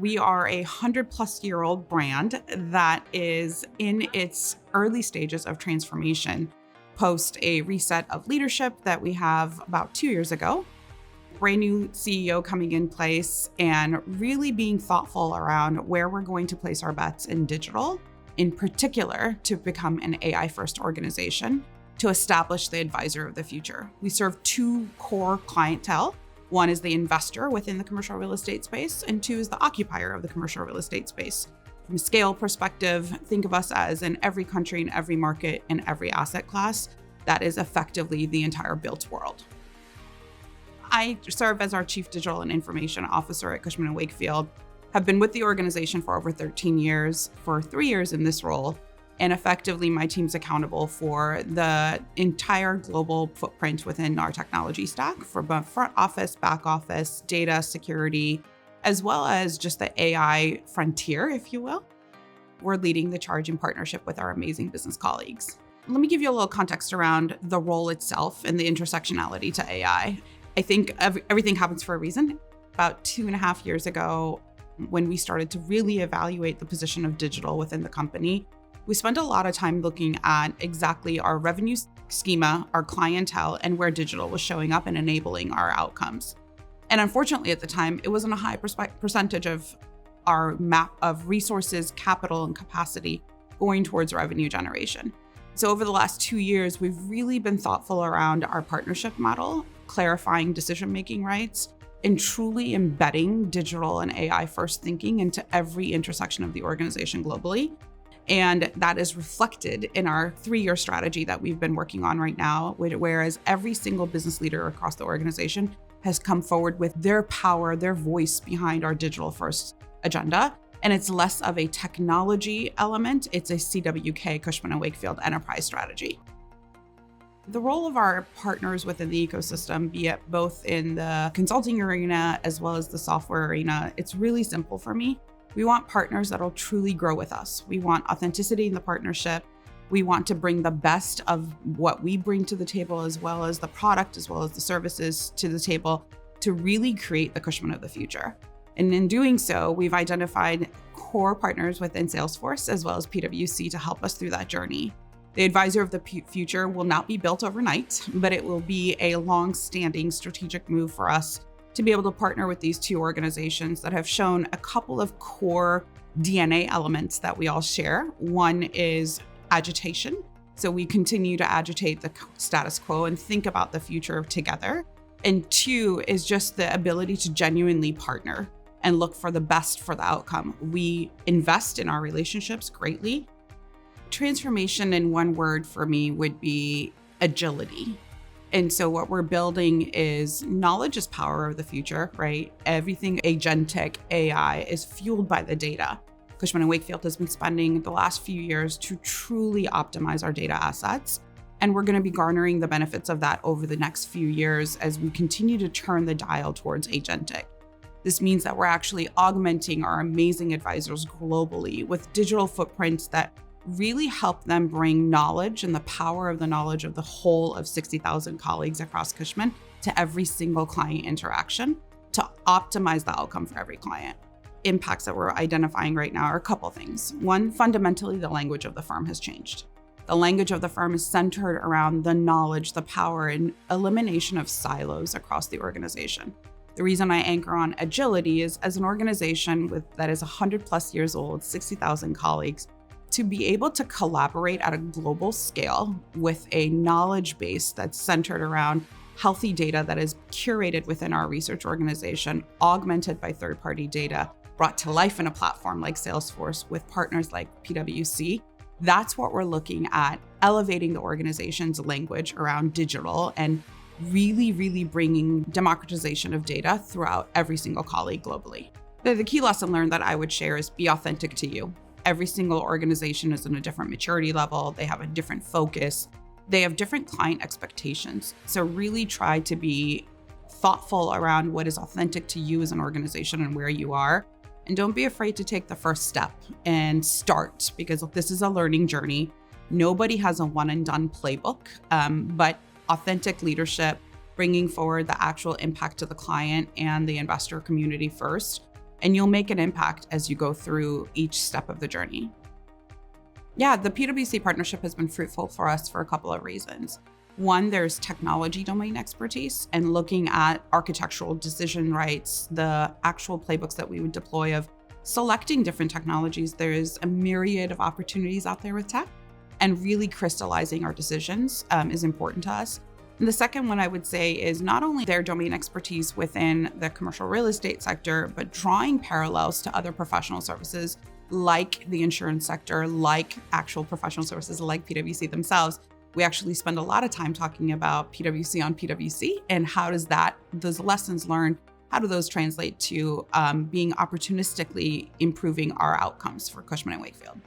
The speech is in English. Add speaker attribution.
Speaker 1: We are a 100-plus-year-old brand that is in its early stages of transformation post a reset of leadership that we have about 2 years ago. Brand new CEO coming in place and really being thoughtful around where we're going to place our bets in digital, in particular to become an AI-first organization to establish the advisor of the future. We serve two core clientele. One is the investor within the commercial real estate space, and two is the occupier of the commercial real estate space. From a scale perspective, think of us as in every country, in every market, in every asset class. That is effectively the entire built world. I serve as our Chief Digital and Information Officer at Cushman Wakefield, have been with the organization for over 13 years, for 3 years in this role, and effectively my team's accountable for the entire global footprint within our technology stack for both front office, back office, data security, as well as just the AI frontier, if you will. We're leading the charge in partnership with our amazing business colleagues. Let me give you a little context around the role itself and the intersectionality to AI. I think everything happens for a reason. About 2.5 years ago, when we started to really evaluate the position of digital within the company, we spent a lot of time looking at exactly our revenue schema, our clientele, and where digital was showing up and enabling our outcomes. And unfortunately, at the time, it wasn't a high percentage of our map of resources, capital, and capacity going towards revenue generation. So over the last 2 years, we've really been thoughtful around our partnership model, clarifying decision-making rights, and truly embedding digital and AI-first thinking into every intersection of the organization globally. And that is reflected in our 3-year strategy that we've been working on right now, whereas every single business leader across the organization has come forward with their power, their voice behind our digital-first agenda. And it's less of a technology element, it's a CWK, Cushman Wakefield enterprise strategy. The role of our partners within the ecosystem, be it both in the consulting arena as well as the software arena, it's really simple for me. We want partners that'll truly grow with us. We want authenticity in the partnership. We want to bring the best of what we bring to the table, as well as the product, as well as the services to the table, to really create the Cushman of the future. And in doing so, we've identified core partners within Salesforce, as well as PwC, to help us through that journey. The advisor of the future will not be built overnight, but it will be a long-standing strategic move for us to be able to partner with these two organizations that have shown a couple of core DNA elements that we all share. One is agitation. So we continue to agitate the status quo and think about the future together. And two is just the ability to genuinely partner and look for the best for the outcome. We invest in our relationships greatly. Transformation in one word for me would be agility. And so what we're building is knowledge is power of the future, right? Everything agentic AI is fueled by the data. Cushman Wakefield has been spending the last few years to truly optimize our data assets. And we're going to be garnering the benefits of that over the next few years as we continue to turn the dial towards agentic. This means that we're actually augmenting our amazing advisors globally with digital footprints that really help them bring knowledge and the power of the knowledge of the whole of 60,000 colleagues across Cushman to every single client interaction to optimize the outcome for every client. Impacts that we're identifying right now are a couple things. One, fundamentally, the language of the firm has changed. The language of the firm is centered around the knowledge, the power, and elimination of silos across the organization. The reason I anchor on agility is as an organization that is 100 plus years old, 60,000 colleagues, to be able to collaborate at a global scale with a knowledge base that's centered around healthy data that is curated within our research organization, augmented by third-party data, brought to life in a platform like Salesforce with partners like PwC. That's what we're looking at, elevating the organization's language around digital and really, really bringing democratization of data throughout every single colleague globally. The key lesson learned that I would share is be authentic to you. Every single organization is in a different maturity level. They have a different focus. They have different client expectations. So really try to be thoughtful around what is authentic to you as an organization and where you are. And don't be afraid to take the first step and start, because this is a learning journey. Nobody has a one and done playbook, but authentic leadership, bringing forward the actual impact to the client and the investor community first, and you'll make an impact as you go through each step of the journey. Yeah, the PwC partnership has been fruitful for us for a couple of reasons. One, there's technology domain expertise and looking at architectural decision rights, the actual playbooks that we would deploy of selecting different technologies. There's a myriad of opportunities out there with tech, and really crystallizing our decisions is important to us. And the second one I would say is not only their domain expertise within the commercial real estate sector, but drawing parallels to other professional services like the insurance sector, like actual professional services like PwC themselves. We actually spend a lot of time talking about PwC on PwC and how does those lessons learned, how do those translate to being opportunistically improving our outcomes for Cushman Wakefield.